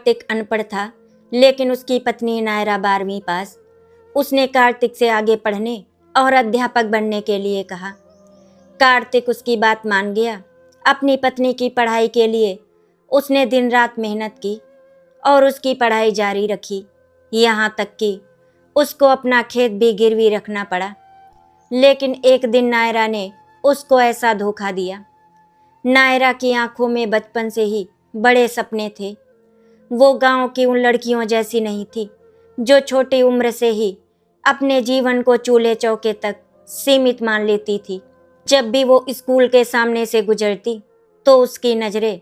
कार्तिक अनपढ़ था, लेकिन उसकी पत्नी नायरा 12वीं पास। उसने कार्तिक से आगे पढ़ने और अध्यापक बनने के लिए कहा। कार्तिक उसकी बात मान गया। अपनी पत्नी की पढ़ाई के लिए उसने दिन रात मेहनत की और उसकी पढ़ाई जारी रखी, यहाँ तक कि उसको अपना खेत भी गिरवी रखना पड़ा। लेकिन एक दिन नायरा ने उसको ऐसा धोखा दिया। नायरा की आंखों में बचपन से ही बड़े सपने थे। वो गांव की उन लड़कियों जैसी नहीं थी जो छोटी उम्र से ही अपने जीवन को चूल्हे चौके तक सीमित मान लेती थी। जब भी वो स्कूल के सामने से गुजरती तो उसकी नज़रें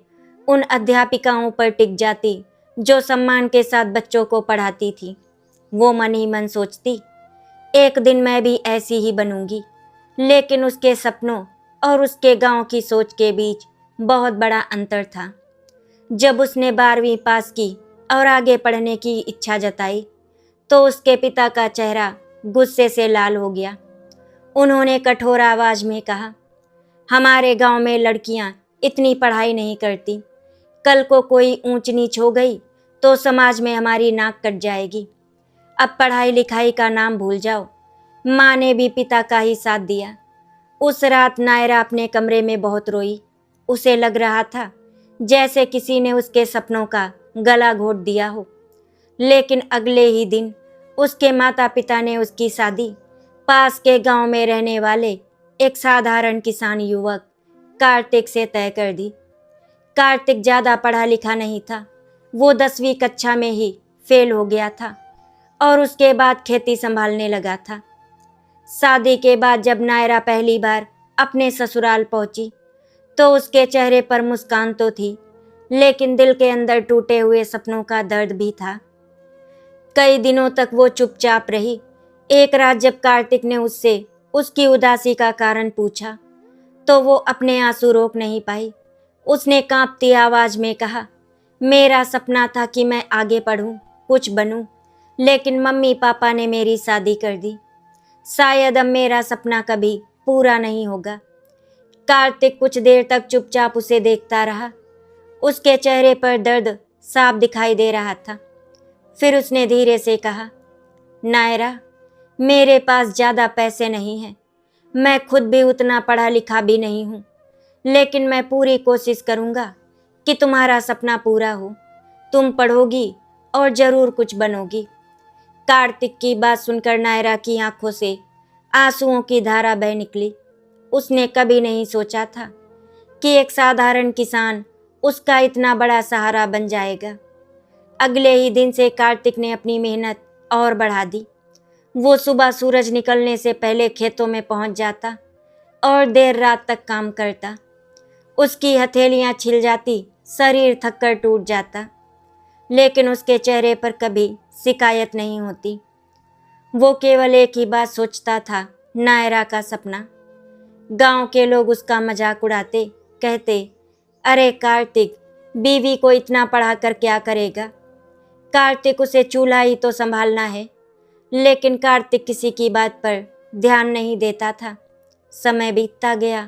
उन अध्यापिकाओं पर टिक जाती जो सम्मान के साथ बच्चों को पढ़ाती थी। वो मन ही मन सोचती, एक दिन मैं भी ऐसी ही बनूंगी। लेकिन उसके सपनों और उसके गांव की सोच के बीच बहुत बड़ा अंतर था। जब उसने 12वीं पास की और आगे पढ़ने की इच्छा जताई तो उसके पिता का चेहरा गुस्से से लाल हो गया। उन्होंने कठोर आवाज में कहा, हमारे गांव में लड़कियां इतनी पढ़ाई नहीं करती। कल को कोई ऊंच नीच हो गई तो समाज में हमारी नाक कट जाएगी। अब पढ़ाई लिखाई का नाम भूल जाओ। माँ ने भी पिता का ही साथ दिया। उस रात नायरा अपने कमरे में बहुत रोई। उसे लग रहा था जैसे किसी ने उसके सपनों का गला घोट दिया हो। लेकिन अगले ही दिन उसके माता पिता ने उसकी शादी पास के गांव में रहने वाले एक साधारण किसान युवक कार्तिक से तय कर दी। कार्तिक ज़्यादा पढ़ा लिखा नहीं था। वो 10वीं कक्षा में ही फेल हो गया था और उसके बाद खेती संभालने लगा था। शादी के बाद जब नायरा पहली बार अपने ससुराल पहुंची तो उसके चेहरे पर मुस्कान तो थी, लेकिन दिल के अंदर टूटे हुए सपनों का दर्द भी था। कई दिनों तक वो चुपचाप रही। एक रात जब कार्तिक ने उससे उसकी उदासी का कारण पूछा तो वो अपने आंसू रोक नहीं पाई। उसने कांपती आवाज में कहा, मेरा सपना था कि मैं आगे पढ़ूं, कुछ बनूं, लेकिन मम्मी पापा ने मेरी शादी कर दी। शायद अब मेरा सपना कभी पूरा नहीं होगा। कार्तिक कुछ देर तक चुपचाप उसे देखता रहा। उसके चेहरे पर दर्द साफ दिखाई दे रहा था। फिर उसने धीरे से कहा, नायरा, मेरे पास ज़्यादा पैसे नहीं हैं। मैं खुद भी उतना पढ़ा लिखा भी नहीं हूँ, लेकिन मैं पूरी कोशिश करूँगा कि तुम्हारा सपना पूरा हो। तुम पढ़ोगी और ज़रूर कुछ बनोगी। कार्तिक की बात सुनकर नायरा की आंखों से आंसुओं की धारा बह निकली। उसने कभी नहीं सोचा था कि एक साधारण किसान उसका इतना बड़ा सहारा बन जाएगा। अगले ही दिन से कार्तिक ने अपनी मेहनत और बढ़ा दी। वो सुबह सूरज निकलने से पहले खेतों में पहुंच जाता और देर रात तक काम करता। उसकी हथेलियां छिल जाती, शरीर थककर टूट जाता, लेकिन उसके चेहरे पर कभी शिकायत नहीं होती। वो केवल एक ही बात सोचता था, नायरा का सपना। गांव के लोग उसका मजाक उड़ाते, कहते, अरे कार्तिक, बीवी को इतना पढ़ाकर क्या करेगा? कार्तिक, उसे चूल्हा ही तो संभालना है। लेकिन कार्तिक किसी की बात पर ध्यान नहीं देता था। समय बीतता गया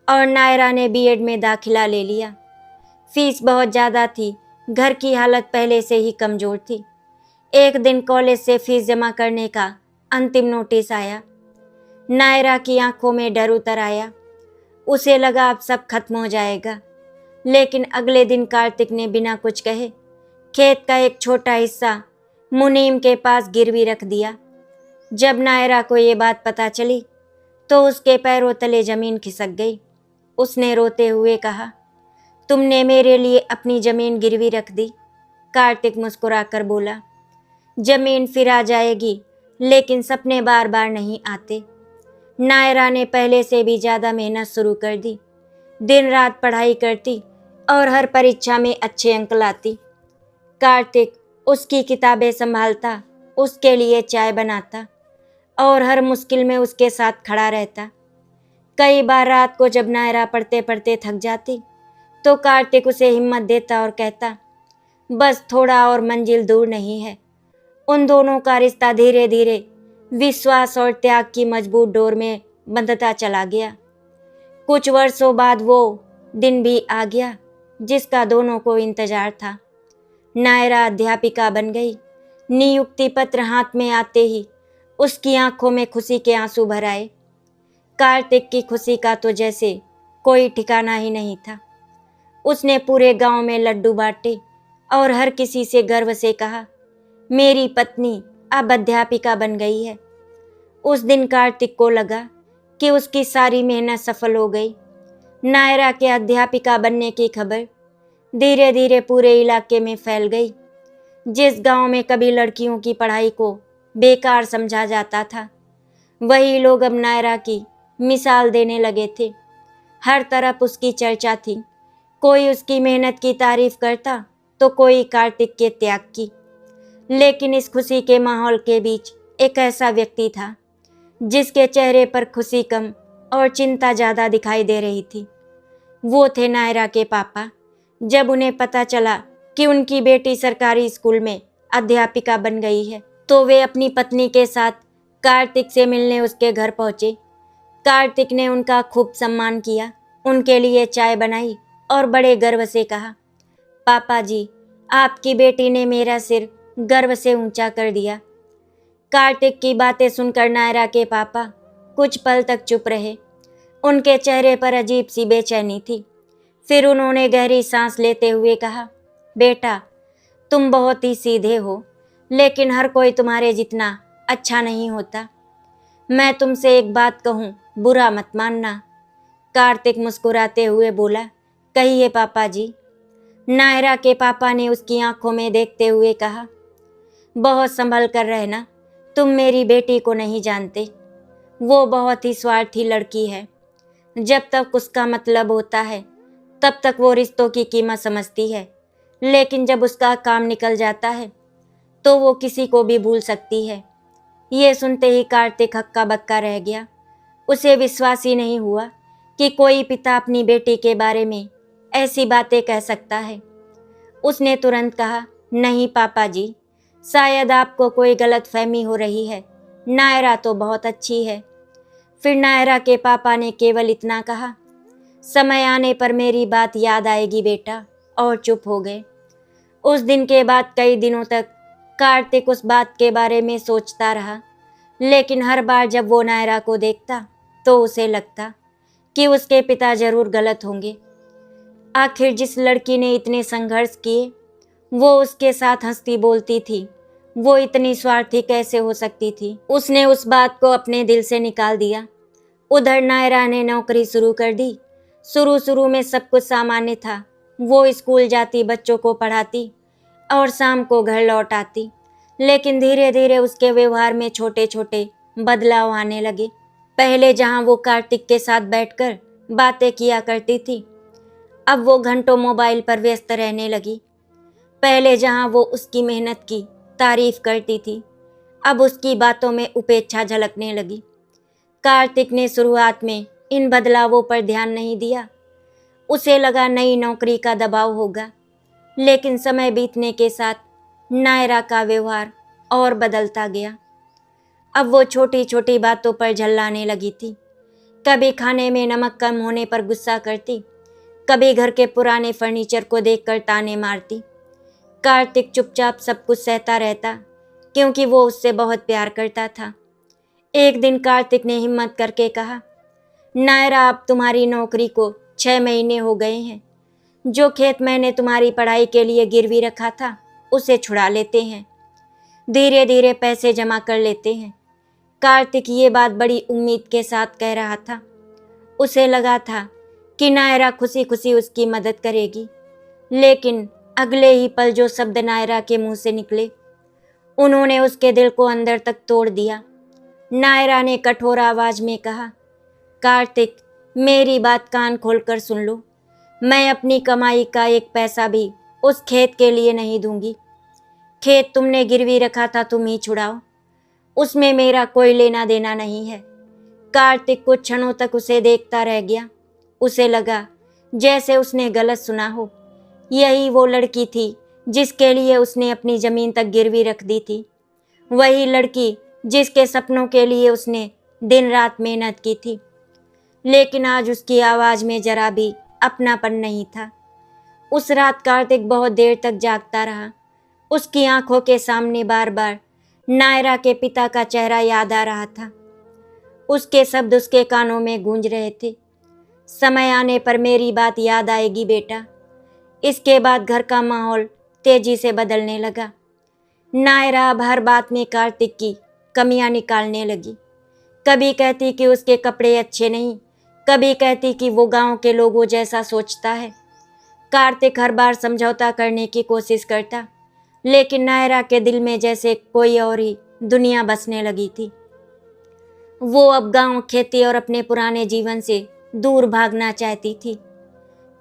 और नायरा ने बीएड में दाखिला ले लिया। फीस बहुत ज़्यादा थी। घर की हालत पहले से ही कमज़ोर थी। एक दिन कॉलेज से फीस जमा करने का अंतिम नोटिस आया। नायरा की आंखों में डर उतर आया। उसे लगा अब सब खत्म हो जाएगा। लेकिन अगले दिन कार्तिक ने बिना कुछ कहे खेत का एक छोटा हिस्सा मुनीम के पास गिरवी रख दिया। जब नायरा को ये बात पता चली तो उसके पैरों तले ज़मीन खिसक गई। उसने रोते हुए कहा, तुमने मेरे लिए अपनी ज़मीन गिरवी रख दी। कार्तिक मुस्कुराकर बोला, ज़मीन फिर आ जाएगी, लेकिन सपने बार बार नहीं आते। नायरा ने पहले से भी ज़्यादा मेहनत शुरू कर दी। दिन रात पढ़ाई करती और हर परीक्षा में अच्छे अंक लाती। कार्तिक उसकी किताबें संभालता, उसके लिए चाय बनाता और हर मुश्किल में उसके साथ खड़ा रहता। कई बार रात को जब नायरा पढ़ते पढ़ते थक जाती तो कार्तिक उसे हिम्मत देता और कहता, बस थोड़ा और मंजिल दूर नहीं है। उन दोनों का रिश्ता धीरे धीरे विश्वास और त्याग की मजबूत डोर में बंधता चला गया। कुछ वर्षों बाद वो दिन भी आ गया जिसका दोनों को इंतजार था। नायरा अध्यापिका बन गई। नियुक्ति पत्र हाथ में आते ही उसकी आंखों में खुशी के आंसू भर आए। कार्तिक की खुशी का तो जैसे कोई ठिकाना ही नहीं था। उसने पूरे गांव में लड्डू बांटे और हर किसी से गर्व से कहा, मेरी पत्नी अब अध्यापिका बन गई है। उस दिन कार्तिक को लगा कि उसकी सारी मेहनत सफल हो गई। नायरा के अध्यापिका बनने की खबर धीरे धीरे पूरे इलाके में फैल गई। जिस गांव में कभी लड़कियों की पढ़ाई को बेकार समझा जाता था, वही लोग अब नायरा की मिसाल देने लगे थे। हर तरफ उसकी चर्चा थी। कोई उसकी मेहनत की तारीफ करता तो कोई कार्तिक के त्याग की। लेकिन इस खुशी के माहौल के बीच एक ऐसा व्यक्ति था जिसके चेहरे पर खुशी कम और चिंता ज़्यादा दिखाई दे रही थी। वो थे नायरा के पापा। जब उन्हें पता चला कि उनकी बेटी सरकारी स्कूल में अध्यापिका बन गई है, तो वे अपनी पत्नी के साथ कार्तिक से मिलने उसके घर पहुंचे। कार्तिक ने उनका खूब सम्मान किया, उनके लिए चाय बनाई और बड़े गर्व से कहा, पापा जी, आपकी बेटी ने मेरा सिर गर्व से ऊंचा कर दिया। कार्तिक की बातें सुनकर नायरा के पापा कुछ पल तक चुप रहे। उनके चेहरे पर अजीब सी बेचैनी थी। फिर उन्होंने गहरी सांस लेते हुए कहा, बेटा, तुम बहुत ही सीधे हो, लेकिन हर कोई तुम्हारे जितना अच्छा नहीं होता। मैं तुमसे एक बात कहूँ, बुरा मत मानना। कार्तिक मुस्कुराते हुए बोला, कहिए पापा जी। नायरा के पापा ने उसकी आंखों में देखते हुए कहा, बहुत संभल कर रहना, तुम मेरी बेटी को नहीं जानते। वो बहुत ही स्वार्थी लड़की है। जब तक उसका मतलब होता है तब तक वो रिश्तों की कीमत समझती है, लेकिन जब उसका काम निकल जाता है तो वो किसी को भी भूल सकती है। ये सुनते ही कार्तिक हक्का बक्का रह गया। उसे विश्वास ही नहीं हुआ कि कोई पिता अपनी बेटी के बारे में ऐसी बातें कह सकता है। उसने तुरंत कहा, नहीं पापा जी, शायद आपको कोई गलतफहमी हो रही है। नायरा तो बहुत अच्छी है। फिर नायरा के पापा ने केवल इतना कहा, समय आने पर मेरी बात याद आएगी बेटा, और चुप हो गए। उस दिन के बाद कई दिनों तक कार्तिक उस बात के बारे में सोचता रहा, लेकिन हर बार जब वो नायरा को देखता तो उसे लगता कि उसके पिता जरूर गलत होंगे। आखिर जिस लड़की ने इतने संघर्ष किए, वो उसके साथ हंसती बोलती थी, वो इतनी स्वार्थी कैसे हो सकती थी? उसने उस बात को अपने दिल से निकाल दिया। उधर नायरा ने नौकरी शुरू कर दी। शुरू में सब कुछ सामान्य था। वो स्कूल जाती, बच्चों को पढ़ाती और शाम को घर लौट आती। लेकिन धीरे धीरे उसके व्यवहार में छोटे छोटे बदलाव आने लगे। पहले जहाँ वो कार्तिक के साथ बैठकर बातें किया करती थी, अब वो घंटों मोबाइल पर व्यस्त रहने लगी। पहले जहाँ वो उसकी मेहनत की तारीफ करती थी, अब उसकी बातों में उपेक्षा झलकने लगी। कार्तिक ने शुरुआत में इन बदलावों पर ध्यान नहीं दिया। उसे लगा नई नौकरी का दबाव होगा, लेकिन समय बीतने के साथ नायरा का व्यवहार और बदलता गया। अब वो छोटी छोटी बातों पर झल्लाने लगी थी। कभी खाने में नमक कम होने पर गुस्सा करती, कभी घर के पुराने फर्नीचर को देखकर ताने मारती। कार्तिक चुपचाप सब कुछ सहता रहता, क्योंकि वो उससे बहुत प्यार करता था। एक दिन कार्तिक ने हिम्मत करके कहा, नायरा, अब तुम्हारी नौकरी को 6 महीने हो गए हैं। जो खेत मैंने तुम्हारी पढ़ाई के लिए गिरवी रखा था, उसे छुड़ा लेते हैं। धीरे धीरे पैसे जमा कर लेते हैं। कार्तिक ये बात बड़ी उम्मीद के साथ कह रहा था। उसे लगा था कि नायरा खुशी खुशी उसकी मदद करेगी, लेकिन अगले ही पल जो शब्द नायरा के मुंह से निकले, उन्होंने उसके दिल को अंदर तक तोड़ दिया। नायरा ने कठोर आवाज में कहा, कार्तिक, मेरी बात कान खोलकर सुन लो। मैं अपनी कमाई का एक पैसा भी उस खेत के लिए नहीं दूंगी। खेत तुमने गिरवी रखा था, तुम ही छुड़ाओ, उसमें मेरा कोई लेना देना नहीं है। कार्तिक कुछ क्षणों तक उसे देखता रह गया। उसे लगा जैसे उसने गलत सुना हो। यही वो लड़की थी जिसके लिए उसने अपनी जमीन तक गिरवी रख दी थी। वही लड़की जिसके सपनों के लिए उसने दिन रात मेहनत की थी। लेकिन आज उसकी आवाज़ में जरा भी अपनापन नहीं था। उस रात कार्तिक बहुत देर तक जागता रहा। उसकी आंखों के सामने बार बार नायरा के पिता का चेहरा याद आ रहा था। उसके शब्द उसके कानों में गूंज रहे थे। समय आने पर मेरी बात याद आएगी बेटा। इसके बाद घर का माहौल तेजी से बदलने लगा। नायरा अब हर बात में कार्तिक की कमियां निकालने लगी। कभी कहती कि उसके कपड़े अच्छे नहीं, कभी कहती कि वो गांव के लोगों जैसा सोचता है। कार्तिक हर बार समझौता करने की कोशिश करता, लेकिन नायरा के दिल में जैसे कोई और ही दुनिया बसने लगी थी। वो अब गांव, खेती और अपने पुराने जीवन से दूर भागना चाहती थी।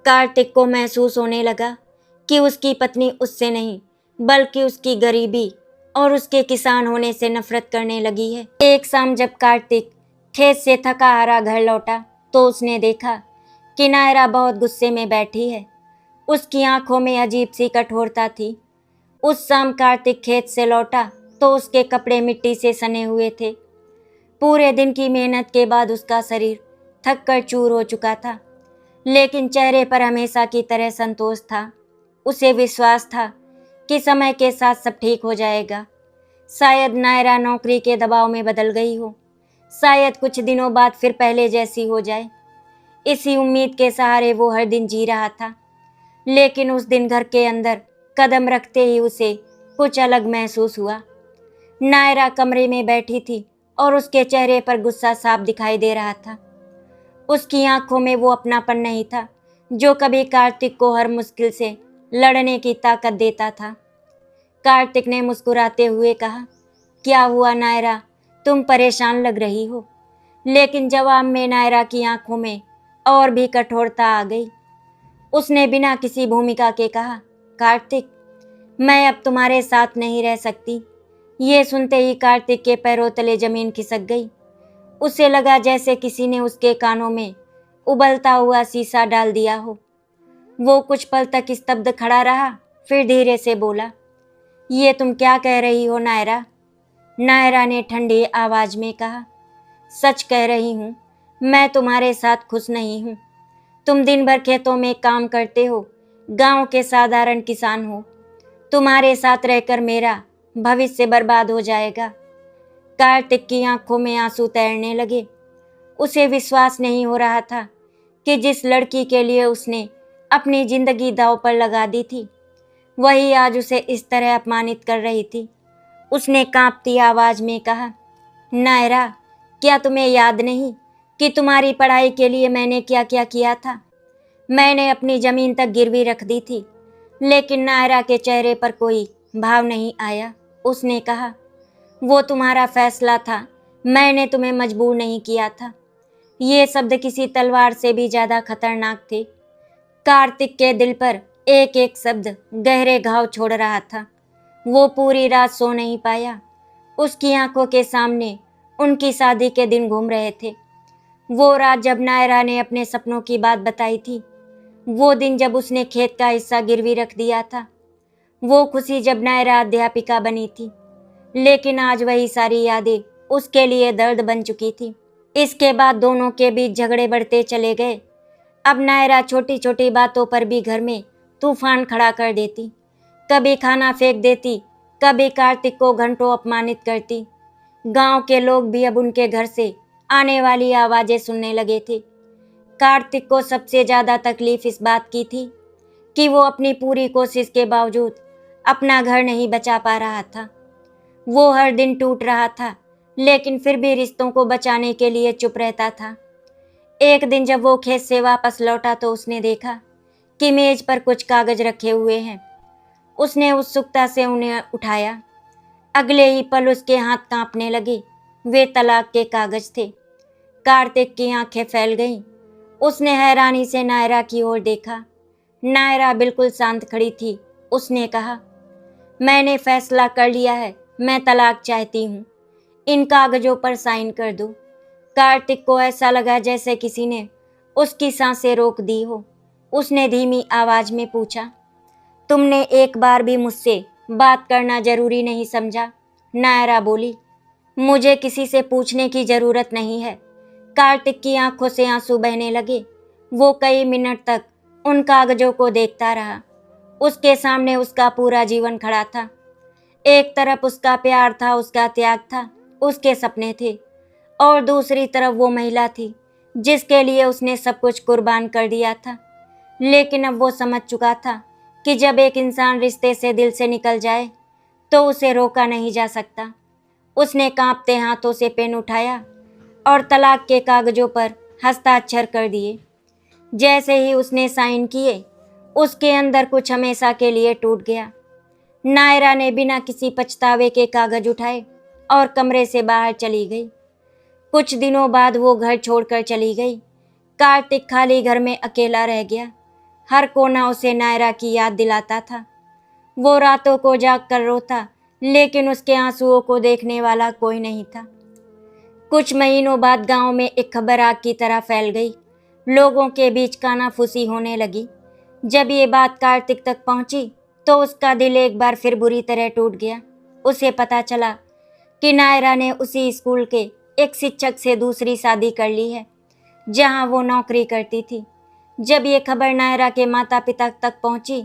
कार्तिक को महसूस होने लगा कि उसकी पत्नी उससे नहीं, बल्कि उसकी गरीबी और उसके किसान होने से नफरत करने लगी है। एक शाम जब कार्तिक खेत से थका हारा घर लौटा तो उसने देखा कि नायरा बहुत गुस्से में बैठी है। उसकी आंखों में अजीब सी कठोरता थी। उस शाम कार्तिक खेत से लौटा तो उसके कपड़े मिट्टी से सने हुए थे। पूरे दिन की मेहनत के बाद उसका शरीर थक कर चूर हो चुका था, लेकिन चेहरे पर हमेशा की तरह संतोष था। उसे विश्वास था कि समय के साथ सब ठीक हो जाएगा। शायद नायरा नौकरी के दबाव में बदल गई हो, शायद कुछ दिनों बाद फिर पहले जैसी हो जाए। इसी उम्मीद के सहारे वो हर दिन जी रहा था। लेकिन उस दिन घर के अंदर कदम रखते ही उसे कुछ अलग महसूस हुआ। नायरा कमरे में बैठी थी और उसके चेहरे पर गुस्सा साफ दिखाई दे रहा था। उसकी आंखों में वो अपनापन नहीं था जो कभी कार्तिक को हर मुश्किल से लड़ने की ताकत देता था। कार्तिक ने मुस्कुराते हुए कहा, क्या हुआ नायरा, तुम परेशान लग रही हो। लेकिन जवाब में नायरा की आंखों में और भी कठोरता आ गई। उसने बिना किसी भूमिका के कहा, कार्तिक, मैं अब तुम्हारे साथ नहीं रह सकती। ये सुनते ही कार्तिक के पैरों तले जमीन खिसक गई। उसे लगा जैसे किसी ने उसके कानों में उबलता हुआ शीशा डाल दिया हो। वो कुछ पल तक स्तब्ध खड़ा रहा, फिर धीरे से बोला, ये तुम क्या कह रही हो नायरा। नायरा ने ठंडी आवाज में कहा, सच कह रही हूँ, मैं तुम्हारे साथ खुश नहीं हूँ। तुम दिन भर खेतों में काम करते हो, गांव के साधारण किसान हो। तुम्हारे साथ रहकर मेरा भविष्य बर्बाद हो जाएगा। कार्तिक की आंखों में आंसू तैरने लगे। उसे विश्वास नहीं हो रहा था कि जिस लड़की के लिए उसने अपनी जिंदगी दांव पर लगा दी थी, वही आज उसे इस तरह अपमानित कर रही थी। उसने कांपती आवाज में कहा, नायरा, क्या तुम्हें याद नहीं कि तुम्हारी पढ़ाई के लिए मैंने क्या क्या किया था। मैंने अपनी जमीन तक गिरवी रख दी थी। लेकिन नायरा के चेहरे पर कोई भाव नहीं आया। उसने कहा, वो तुम्हारा फैसला था, मैंने तुम्हें मजबूर नहीं किया था। ये शब्द किसी तलवार से भी ज्यादा खतरनाक थे। कार्तिक के दिल पर एक एक शब्द गहरे घाव छोड़ रहा था। वो पूरी रात सो नहीं पाया। उसकी आंखों के सामने उनकी शादी के दिन घूम रहे थे। वो रात जब नायरा ने अपने सपनों की बात बताई थी, वो दिन जब उसने खेत का हिस्सा गिरवी रख दिया था, वो खुशी जब नायरा अध्यापिका बनी थी। लेकिन आज वही सारी यादें उसके लिए दर्द बन चुकी थी। इसके बाद दोनों के बीच झगड़े बढ़ते चले गए। अब नायरा छोटी छोटी बातों पर भी घर में तूफान खड़ा कर देती। कभी खाना फेंक देती, कभी कार्तिक को घंटों अपमानित करती। गांव के लोग भी अब उनके घर से आने वाली आवाजें सुनने लगे थे। कार्तिक को सबसे ज्यादा तकलीफ इस बात की थी कि वो अपनी पूरी कोशिश के बावजूद अपना घर नहीं बचा पा रहा था। वो हर दिन टूट रहा था, लेकिन फिर भी रिश्तों को बचाने के लिए चुप रहता था। एक दिन जब वो खेत से वापस लौटा तो उसने देखा कि मेज पर कुछ कागज रखे हुए हैं। उसने उत्सुकता से उन्हें उठाया। अगले ही पल उसके हाथ कांपने लगे। वे तलाक के कागज थे। कार्तिक की आंखें फैल गईं। उसने हैरानी से नायरा की ओर देखा। नायरा बिल्कुल शांत खड़ी थी। उसने कहा, मैंने फैसला कर लिया है, मैं तलाक चाहती हूँ। इन कागजों पर साइन कर दो। कार्तिक को ऐसा लगा जैसे किसी ने उसकी सांसें रोक दी हो। उसने धीमी आवाज में पूछा, तुमने एक बार भी मुझसे बात करना जरूरी नहीं समझा। नायरा बोली, मुझे किसी से पूछने की जरूरत नहीं है। कार्तिक की आंखों से आंसू बहने लगे। वो कई मिनट तक उन कागजों को देखता रहा। उसके सामने उसका पूरा जीवन खड़ा था। एक तरफ उसका प्यार था, उसका त्याग था, उसके सपने थे, और दूसरी तरफ वो महिला थी जिसके लिए उसने सब कुछ कुर्बान कर दिया था। लेकिन अब वो समझ चुका था कि जब एक इंसान रिश्ते से दिल से निकल जाए तो उसे रोका नहीं जा सकता। उसने कांपते हाथों से पेन उठाया और तलाक के कागजों पर हस्ताक्षर कर दिए। जैसे ही उसने साइन किए, उसके अंदर कुछ हमेशा के लिए टूट गया। नायरा ने बिना किसी पछतावे के कागज उठाए और कमरे से बाहर चली गई। कुछ दिनों बाद वो घर छोड़कर चली गई। कार्तिक खाली घर में अकेला रह गया। हर कोना उसे नायरा की याद दिलाता था। वो रातों को जाग कर रोता, लेकिन उसके आंसुओं को देखने वाला कोई नहीं था। कुछ महीनों बाद गांव में एक खबर आग की तरह फैल गई। लोगों के बीच कानाफूसी होने लगी। जब ये बात कार्तिक तक पहुंची तो उसका दिल एक बार फिर बुरी तरह टूट गया। उसे पता चला कि नायरा ने उसी स्कूल के एक शिक्षक से दूसरी शादी कर ली है जहां वो नौकरी करती थी। जब ये खबर नायरा के माता पिता तक पहुंची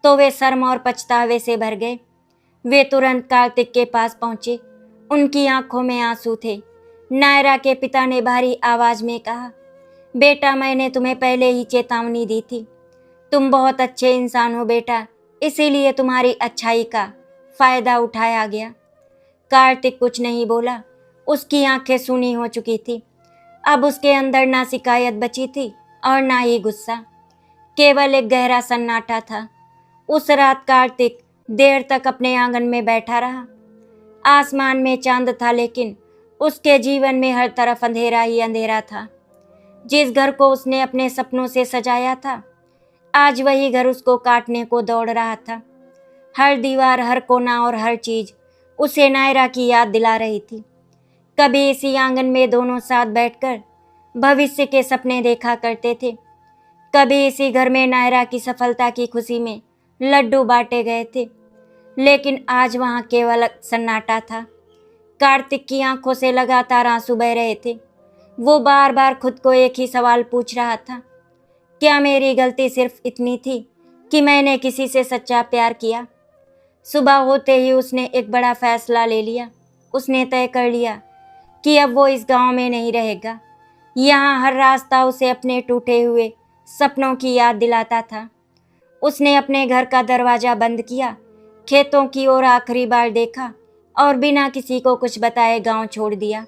तो वे शर्म और पछतावे से भर गए। वे तुरंत कार्तिक के पास पहुंचे। उनकी आंखों में आंसू थे। नायरा के पिता ने भारी आवाज में कहा, बेटा, मैंने तुम्हें पहले ही चेतावनी दी थी। तुम बहुत अच्छे इंसान हो बेटा, इसीलिए तुम्हारी अच्छाई का फायदा उठाया गया। कार्तिक कुछ नहीं बोला। उसकी आंखें सूनी हो चुकी थी। अब उसके अंदर ना शिकायत बची थी और ना ही गुस्सा, केवल एक गहरा सन्नाटा था। उस रात कार्तिक देर तक अपने आंगन में बैठा रहा। आसमान में चांद था, लेकिन उसके जीवन में हर तरफ अंधेरा ही अंधेरा था। जिस घर को उसने अपने सपनों से सजाया था, आज वही घर उसको काटने को दौड़ रहा था। हर दीवार, हर कोना और हर चीज उसे नायरा की याद दिला रही थी। कभी इसी आंगन में दोनों साथ बैठकर भविष्य के सपने देखा करते थे। कभी इसी घर में नायरा की सफलता की खुशी में लड्डू बांटे गए थे। लेकिन आज वहां केवल सन्नाटा था। कार्तिक की आंखों से लगातार आंसू बह रहे थे। वो बार बार खुद को एक ही सवाल पूछ रहा था, क्या मेरी गलती सिर्फ इतनी थी कि मैंने किसी से सच्चा प्यार किया? सुबह होते ही उसने एक बड़ा फैसला ले लिया। उसने तय कर लिया कि अब वो इस गांव में नहीं रहेगा। यहाँ हर रास्ता उसे अपने टूटे हुए सपनों की याद दिलाता था। उसने अपने घर का दरवाजा बंद किया, खेतों की ओर आखिरी बार देखा और बिना किसी को कुछ बताए गांव छोड़ दिया।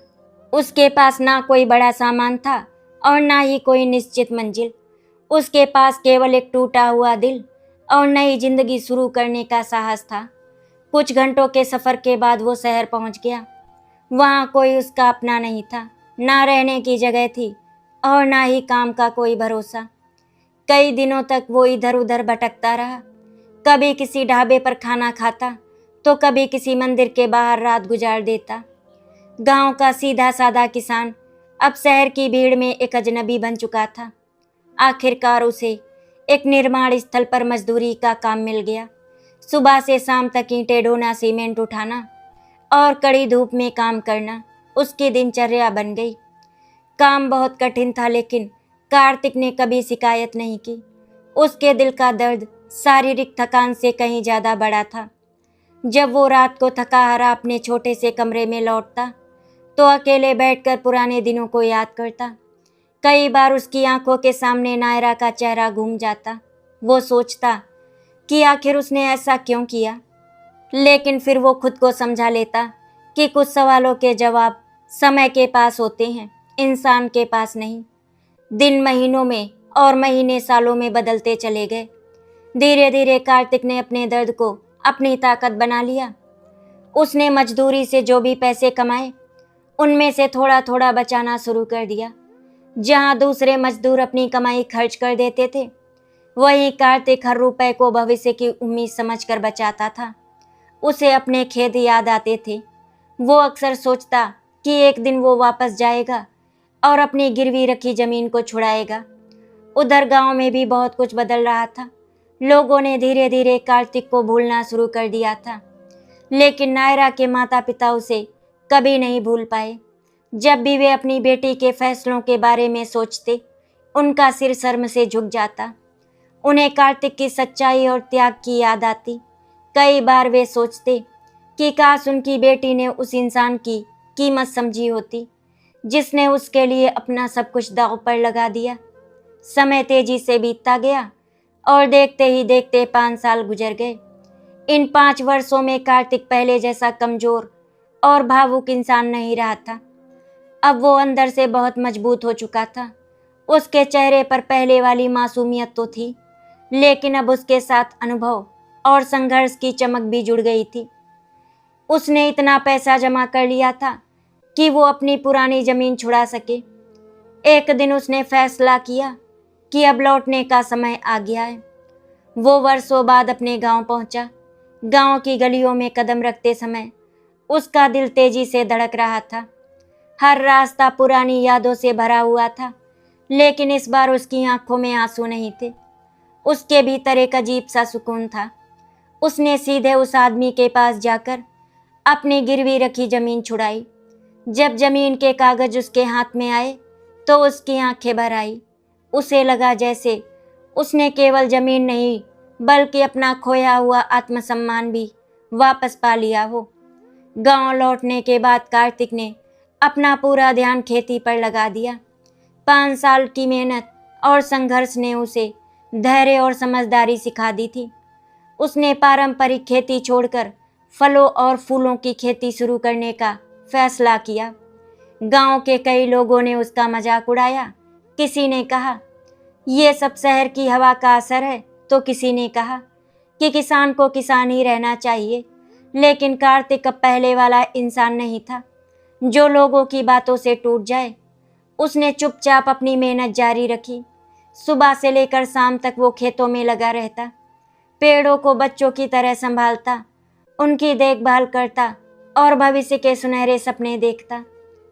उसके पास ना कोई बड़ा सामान था और ना ही कोई निश्चित मंजिल। उसके पास केवल एक टूटा हुआ दिल और नई जिंदगी शुरू करने का साहस था। कुछ घंटों के सफ़र के बाद वो शहर पहुंच गया। वहाँ कोई उसका अपना नहीं था, ना रहने की जगह थी और ना ही काम का कोई भरोसा। कई दिनों तक वो इधर उधर भटकता रहा। कभी किसी ढाबे पर खाना खाता तो कभी किसी मंदिर के बाहर रात गुजार देता। गांव का सीधा साधा किसान अब शहर की भीड़ में एक अजनबी बन चुका था। आखिरकार उसे एक निर्माण स्थल पर मजदूरी का काम मिल गया। सुबह से शाम तक ईंटें ढोना, सीमेंट उठाना और कड़ी धूप में काम करना उसकी दिनचर्या बन गई। काम बहुत कठिन था, लेकिन कार्तिक ने कभी शिकायत नहीं की। उसके दिल का दर्द शारीरिक थकान से कहीं ज़्यादा बड़ा था। जब वो रात को थका हारा अपने छोटे से कमरे में लौटता तो अकेले बैठकर पुराने दिनों को याद करता। कई बार उसकी आंखों के सामने नायरा का चेहरा घूम जाता। वो सोचता कि आखिर उसने ऐसा क्यों किया, लेकिन फिर वो खुद को समझा लेता कि कुछ सवालों के जवाब समय के पास होते हैं, इंसान के पास नहीं। दिन महीनों में और महीने सालों में बदलते चले गए। धीरे धीरे कार्तिक ने अपने दर्द को अपनी ताकत बना लिया। उसने मजदूरी से जो भी पैसे कमाए उनमें से थोड़ा थोड़ा बचाना शुरू कर दिया। जहां दूसरे मजदूर अपनी कमाई खर्च कर देते थे, वहीं कार्तिक हर रुपए को भविष्य की उम्मीद समझकर बचाता था। उसे अपने खेत याद आते थे। वो अक्सर सोचता कि एक दिन वो वापस जाएगा और अपनी गिरवी रखी जमीन को छुड़ाएगा। उधर गांव में भी बहुत कुछ बदल रहा था। लोगों ने धीरे धीरे कार्तिक को भूलना शुरू कर दिया था, लेकिन नायरा के माता पिता उसे कभी नहीं भूल पाए। जब भी वे अपनी बेटी के फैसलों के बारे में सोचते, उनका सिर शर्म से झुक जाता। उन्हें कार्तिक की सच्चाई और त्याग की याद आती। कई बार वे सोचते कि काश उनकी बेटी ने उस इंसान की कीमत समझी होती जिसने उसके लिए अपना सब कुछ दांव पर लगा दिया। समय तेजी से बीतता गया और देखते ही देखते 5 साल गुजर गए। इन 5 वर्षों में कार्तिक पहले जैसा कमजोर और भावुक इंसान नहीं रहा था। अब वो अंदर से बहुत मजबूत हो चुका था। उसके चेहरे पर पहले वाली मासूमियत तो थी, लेकिन अब उसके साथ अनुभव और संघर्ष की चमक भी जुड़ गई थी। उसने इतना पैसा जमा कर लिया था कि वो अपनी पुरानी जमीन छुड़ा सके। एक दिन उसने फैसला किया कि अब लौटने का समय आ गया है। वो वर्षों बाद अपने गांव पहुंचा। गांव की गलियों में कदम रखते समय उसका दिल तेजी से धड़क रहा था। हर रास्ता पुरानी यादों से भरा हुआ था, लेकिन इस बार उसकी आंखों में आंसू नहीं थे। उसके भीतर एक अजीब सा सुकून था। उसने सीधे उस आदमी के पास जाकर अपनी गिरवी रखी जमीन छुड़ाई। जब जमीन के कागज उसके हाथ में आए तो उसकी आंखें भर आई। उसे लगा जैसे उसने केवल जमीन नहीं बल्कि अपना खोया हुआ आत्मसम्मान भी वापस पा लिया हो। गांव लौटने के बाद कार्तिक ने अपना पूरा ध्यान खेती पर लगा दिया। 5 साल की मेहनत और संघर्ष ने उसे धैर्य और समझदारी सिखा दी थी। उसने पारंपरिक खेती छोड़कर फलों और फूलों की खेती शुरू करने का फैसला किया। गांव के कई लोगों ने उसका मजाक उड़ाया। किसी ने कहा ये सब शहर की हवा का असर है, तो किसी ने कहा कि किसान को किसान ही रहना चाहिए। लेकिन कार्तिक अब पहले वाला इंसान नहीं था जो लोगों की बातों से टूट जाए। उसने चुपचाप अपनी मेहनत जारी रखी। सुबह से लेकर शाम तक वो खेतों में लगा रहता, पेड़ों को बच्चों की तरह संभालता, उनकी देखभाल करता और भविष्य के सुनहरे सपने देखता।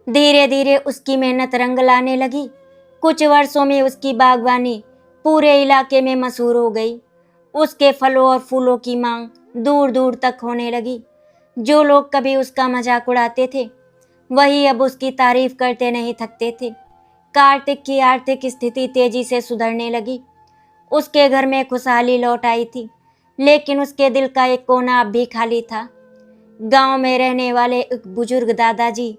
धीरे धीरे उसकी मेहनत रंग लाने लगी। कुछ वर्षों में उसकी बागवानी पूरे इलाके में मशहूर हो गई। उसके फलों और फूलों की मांग दूर दूर तक होने लगी। जो लोग कभी उसका मजाक उड़ाते थे वही अब उसकी तारीफ करते नहीं थकते थे। कार्तिक की आर्थिक स्थिति तेजी से सुधरने लगी। उसके घर में खुशहाली लौट आई थी, लेकिन उसके दिल का एक कोना अब भी खाली था। गांव में रहने वाले एक बुजुर्ग दादाजी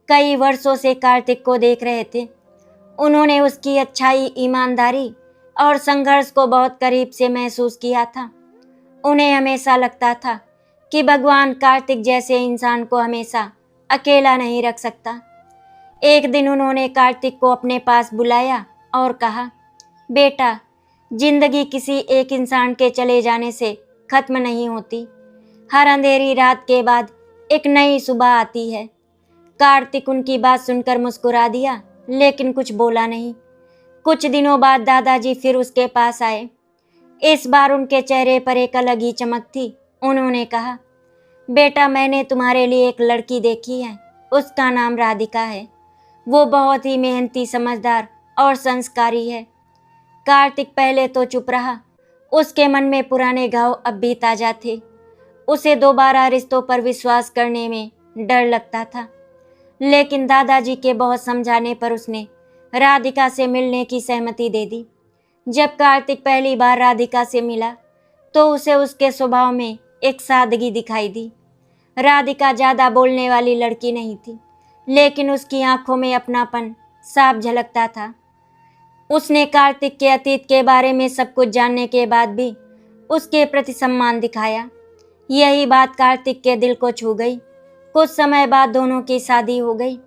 कई वर्षों से कार्तिक को देख रहे थे। उन्होंने उसकी अच्छाई, ईमानदारी और संघर्ष को बहुत करीब से महसूस किया था। उन्हें हमेशा लगता था कि भगवान कार्तिक जैसे इंसान को हमेशा अकेला नहीं रख सकता। एक दिन उन्होंने कार्तिक को अपने पास बुलाया और कहा, बेटा, जिंदगी किसी एक इंसान के चले जाने से खत्म नहीं होती। हर अंधेरी रात के बाद एक नई सुबह आती है। कार्तिक उनकी बात सुनकर मुस्कुरा दिया, लेकिन कुछ बोला नहीं। कुछ दिनों बाद दादाजी फिर उसके पास आए। इस बार उनके चेहरे पर एक अलग ही चमक थी। उन्होंने कहा, बेटा, मैंने तुम्हारे लिए एक लड़की देखी है। उसका नाम राधिका है। वो बहुत ही मेहनती, समझदार और संस्कारी है। कार्तिक पहले तो चुप रहा। उसके मन में पुराने घाव अब भी ताजा थे। उसे दोबारा रिश्तों पर विश्वास करने में डर लगता था, लेकिन दादाजी के बहुत समझाने पर उसने राधिका से मिलने की सहमति दे दी। जब कार्तिक पहली बार राधिका से मिला तो उसे उसके स्वभाव में एक सादगी दिखाई दी। राधिका ज़्यादा बोलने वाली लड़की नहीं थी, लेकिन उसकी आंखों में अपनापन साफ झलकता था। उसने कार्तिक के अतीत के बारे में सब कुछ जानने के बाद भी उसके प्रति सम्मान दिखाया। यही बात कार्तिक के दिल को छू गई। कुछ समय बाद दोनों की शादी हो गई।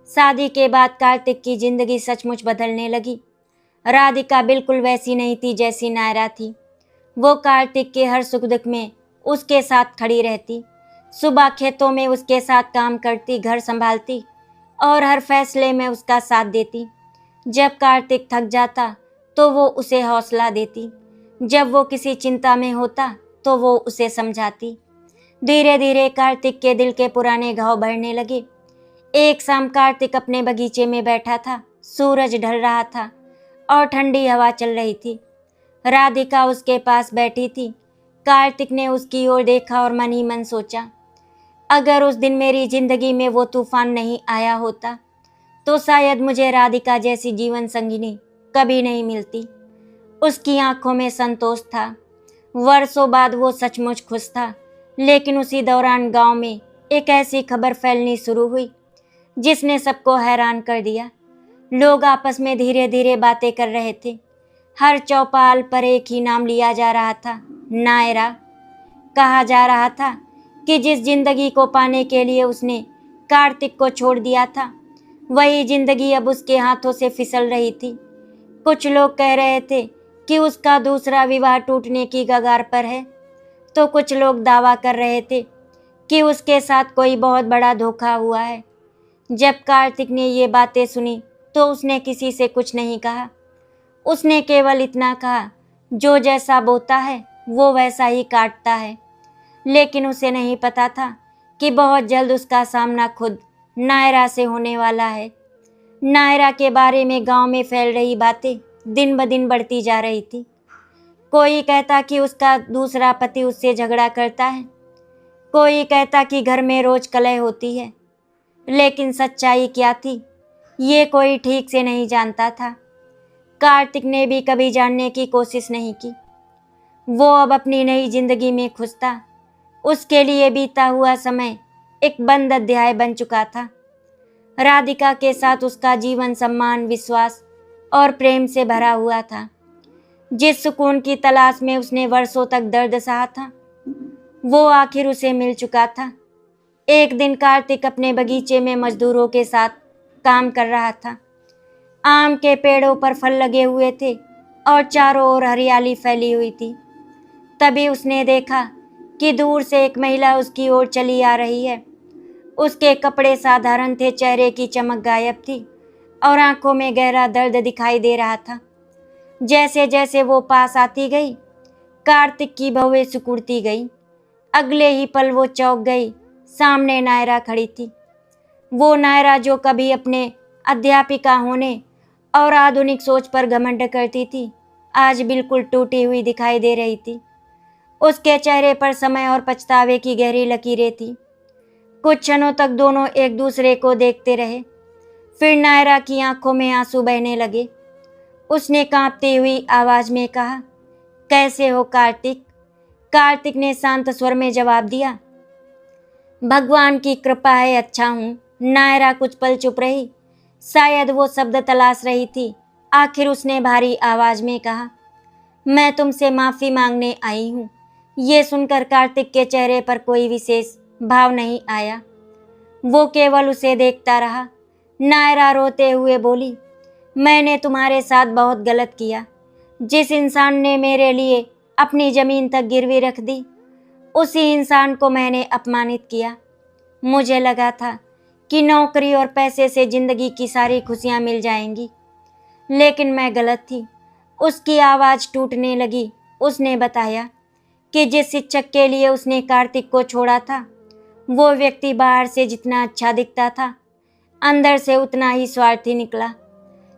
शादी के बाद कार्तिक की जिंदगी सचमुच बदलने लगी। राधिका बिल्कुल वैसी नहीं थी जैसी नायरा थी। वो कार्तिक के हर सुख दुख में उसके साथ खड़ी रहती। सुबह खेतों में उसके साथ काम करती, घर संभालती और हर फैसले में उसका साथ देती। जब कार्तिक थक जाता तो वो उसे हौसला देती। जब वो किसी चिंता में होता तो वो उसे समझाती। धीरे धीरे कार्तिक के दिल के पुराने घाव भरने लगे। एक शाम कार्तिक अपने बगीचे में बैठा था। सूरज ढल रहा था और ठंडी हवा चल रही थी। राधिका उसके पास बैठी थी। कार्तिक ने उसकी ओर देखा और मन ही मन सोचा, अगर उस दिन मेरी जिंदगी में वो तूफान नहीं आया होता तो शायद मुझे राधिका जैसी जीवन संगिनी कभी नहीं मिलती। उसकी आंखों में संतोष था। वर्षों बाद वो सचमुच खुश था, लेकिन उसी दौरान गांव में एक ऐसी खबर फैलनी शुरू हुई जिसने सबको हैरान कर दिया। लोग आपस में धीरे धीरे बातें कर रहे थे। हर चौपाल पर एक ही नाम लिया जा रहा था, नायरा। कहा जा रहा था कि जिस जिंदगी को पाने के लिए उसने कार्तिक को छोड़ दिया था, वही जिंदगी अब उसके हाथों से फिसल रही थी। कुछ लोग कह रहे थे कि उसका दूसरा विवाह टूटने की कगार पर है, तो कुछ लोग दावा कर रहे थे कि उसके साथ कोई बहुत बड़ा धोखा हुआ है। जब कार्तिक ने ये बातें सुनी तो उसने किसी से कुछ नहीं कहा। उसने केवल इतना कहा, जो जैसा बोता है वो वैसा ही काटता है। लेकिन उसे नहीं पता था कि बहुत जल्द उसका सामना खुद नायरा से होने वाला है। नायरा के बारे में गांव में फैल रही बातें दिन ब दिन बढ़ती जा रही थी। कोई कहता कि उसका दूसरा पति उससे झगड़ा करता है, कोई कहता कि घर में रोज कलह होती है। लेकिन सच्चाई क्या थी, ये कोई ठीक से नहीं जानता था। कार्तिक ने भी कभी जानने की कोशिश नहीं की। वो अब अपनी नई जिंदगी में खुश था। उसके लिए बीता हुआ समय एक बंद अध्याय बन चुका था। राधिका के साथ उसका जीवन सम्मान, विश्वास और प्रेम से भरा हुआ था। जिस सुकून की तलाश में उसने वर्षों तक दर्द सहा था, वो आखिर उसे मिल चुका था। एक दिन कार्तिक अपने बगीचे में मजदूरों के साथ काम कर रहा था। आम के पेड़ों पर फल लगे हुए थे और चारों ओर हरियाली फैली हुई थी। तभी उसने देखा कि दूर से एक महिला उसकी ओर चली आ रही है। उसके कपड़े साधारण थे, चेहरे की चमक गायब थी और आंखों में गहरा दर्द दिखाई दे रहा था। जैसे जैसे वो पास आती गई, कार्तिक की भौहें सिकुड़ती गई। अगले ही पल वो चौंक गई। सामने नायरा खड़ी थी। वो नायरा जो कभी अपने अध्यापिका होने और आधुनिक सोच पर घमंड करती थी, आज बिल्कुल टूटी हुई दिखाई दे रही थी। उसके चेहरे पर समय और पछतावे की गहरी लकीरें थी। कुछ क्षणों तक दोनों एक दूसरे को देखते रहे। फिर नायरा की आंखों में आंसू बहने लगे। उसने कांपती हुई आवाज में कहा, कैसे हो कार्तिक? कार्तिक ने शांत स्वर में जवाब दिया, भगवान की कृपा है, अच्छा हूँ। नायरा कुछ पल चुप रही। शायद वो शब्द तलाश रही थी। आखिर उसने भारी आवाज में कहा, मैं तुमसे माफी मांगने आई हूँ। ये सुनकर कार्तिक के चेहरे पर कोई विशेष भाव नहीं आया। वो केवल उसे देखता रहा। नायरा रोते हुए बोली, मैंने तुम्हारे साथ बहुत गलत किया। जिस इंसान ने मेरे लिए अपनी जमीन तक गिरवी रख दी, उसी इंसान को मैंने अपमानित किया। मुझे लगा था कि नौकरी और पैसे से जिंदगी की सारी खुशियां मिल जाएंगी, लेकिन मैं गलत थी। उसकी आवाज़ टूटने लगी। उसने बताया कि जिस शिक्षक के लिए उसने कार्तिक को छोड़ा था, वो व्यक्ति बाहर से जितना अच्छा दिखता था, अंदर से उतना ही स्वार्थी निकला।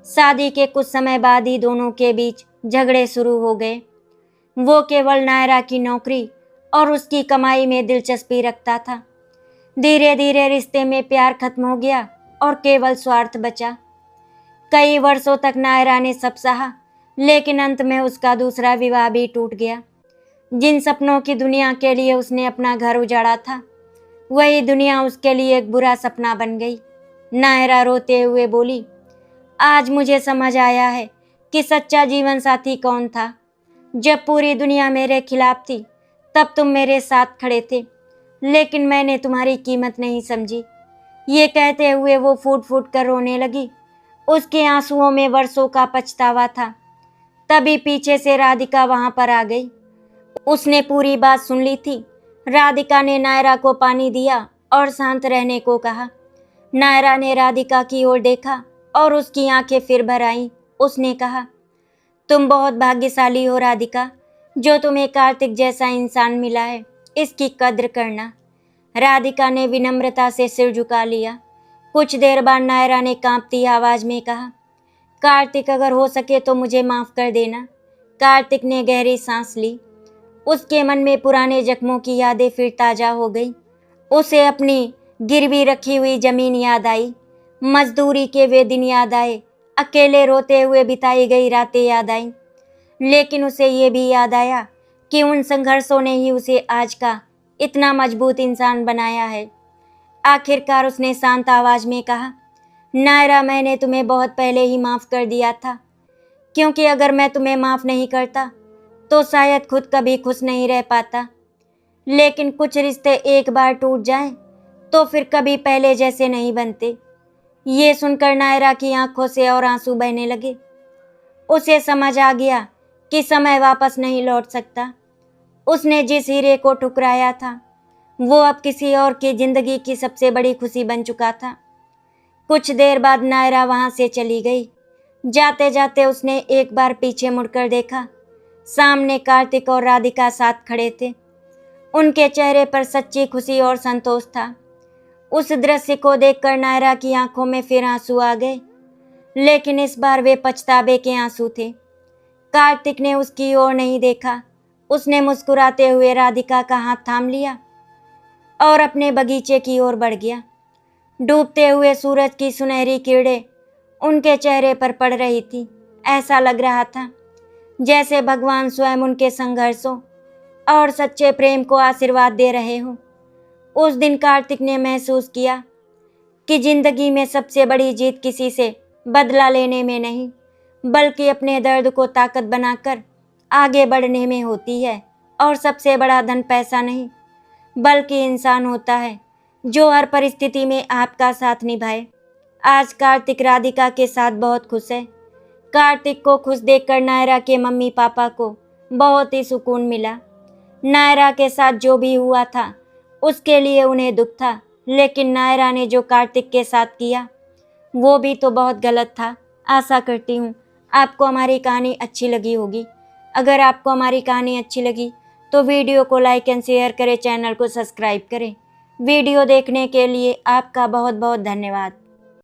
शादी के कुछ समय बाद ही दोनों के बीच झगड़े शुरू हो गए। वो केवल नायरा की नौकरी और उसकी कमाई में दिलचस्पी रखता था। धीरे धीरे रिश्ते में प्यार खत्म हो गया और केवल स्वार्थ बचा। कई वर्षों तक नायरा ने सब सहा, लेकिन अंत में उसका दूसरा विवाह भी टूट गया। जिन सपनों की दुनिया के लिए उसने अपना घर उजाड़ा था, वही दुनिया उसके लिए एक बुरा सपना बन गई। नायरा रोते हुए बोली, आज मुझे समझ आया है कि सच्चा जीवन साथी कौन था। जब पूरी दुनिया मेरे खिलाफ थी, तब तुम मेरे साथ खड़े थे, लेकिन मैंने तुम्हारी कीमत नहीं समझी। ये कहते हुए वो फूट फूट कर रोने लगी। उसके आंसुओं में वर्षों का पछतावा था। तभी पीछे से राधिका वहां पर आ गई। उसने पूरी बात सुन ली थी। राधिका ने नायरा को पानी दिया और शांत रहने को कहा। नायरा ने राधिका की ओर देखा और उसकी आंखें फिर भर आईं। उसने कहा, तुम बहुत भाग्यशाली हो राधिका, जो तुम्हें कार्तिक जैसा इंसान मिला है। इसकी कद्र करना। राधिका ने विनम्रता से सिर झुका लिया। कुछ देर बाद नायरा ने कांपती आवाज में कहा, कार्तिक, अगर हो सके तो मुझे माफ कर देना। कार्तिक ने गहरी सांस ली। उसके मन में पुराने जख्मों की यादें फिर ताजा हो गई। उसे अपनी गिरवी रखी हुई जमीन याद आई, मजदूरी के वे दिन याद आए, अकेले रोते हुए बिताई गई रातें याद आई। लेकिन उसे ये भी याद आया कि उन संघर्षों ने ही उसे आज का इतना मजबूत इंसान बनाया है। आखिरकार उसने शांत आवाज में कहा, नायरा, मैंने तुम्हें बहुत पहले ही माफ़ कर दिया था, क्योंकि अगर मैं तुम्हें माफ़ नहीं करता तो शायद खुद कभी खुश नहीं रह पाता। लेकिन कुछ रिश्ते एक बार टूट जाएं तो फिर कभी पहले जैसे नहीं बनते। ये सुनकर नायरा की आंखों से और आंसू बहने लगे। उसे समझ आ गया कि समय वापस नहीं लौट सकता। उसने जिस हीरे को ठुकराया था वो अब किसी और की जिंदगी की सबसे बड़ी खुशी बन चुका था। कुछ देर बाद नायरा वहां से चली गई। जाते जाते उसने एक बार पीछे मुड़कर देखा। सामने कार्तिक और राधिका साथ खड़े थे। उनके चेहरे पर सच्ची खुशी और संतोष था। उस दृश्य को देखकर नायरा की आंखों में फिर आंसू आ गए, लेकिन इस बार वे पछतावे के आंसू थे। कार्तिक ने उसकी ओर नहीं देखा। उसने मुस्कुराते हुए राधिका का हाथ थाम लिया और अपने बगीचे की ओर बढ़ गया। डूबते हुए सूरज की सुनहरी किरणें उनके चेहरे पर पड़ रही थी। ऐसा लग रहा था जैसे भगवान स्वयं उनके संघर्षों और सच्चे प्रेम को आशीर्वाद दे रहे हों। उस दिन कार्तिक ने महसूस किया कि जिंदगी में सबसे बड़ी जीत किसी से बदला लेने में नहीं, बल्कि अपने दर्द को ताकत बनाकर आगे बढ़ने में होती है। और सबसे बड़ा धन पैसा नहीं, बल्कि इंसान होता है जो हर परिस्थिति में आपका साथ निभाए। आज कार्तिक राधिका के साथ बहुत खुश है। कार्तिक को खुश देखकर नायरा के मम्मी पापा को बहुत ही सुकून मिला। नायरा के साथ जो भी हुआ था उसके लिए उन्हें दुख था, लेकिन नायरा ने जो कार्तिक के साथ किया वो भी तो बहुत गलत था। आशा करती हूँ आपको हमारी कहानी अच्छी लगी होगी। अगर आपको हमारी कहानी अच्छी लगी तो वीडियो को लाइक एंड शेयर करें, चैनल को सब्सक्राइब करें। वीडियो देखने के लिए आपका बहुत बहुत धन्यवाद।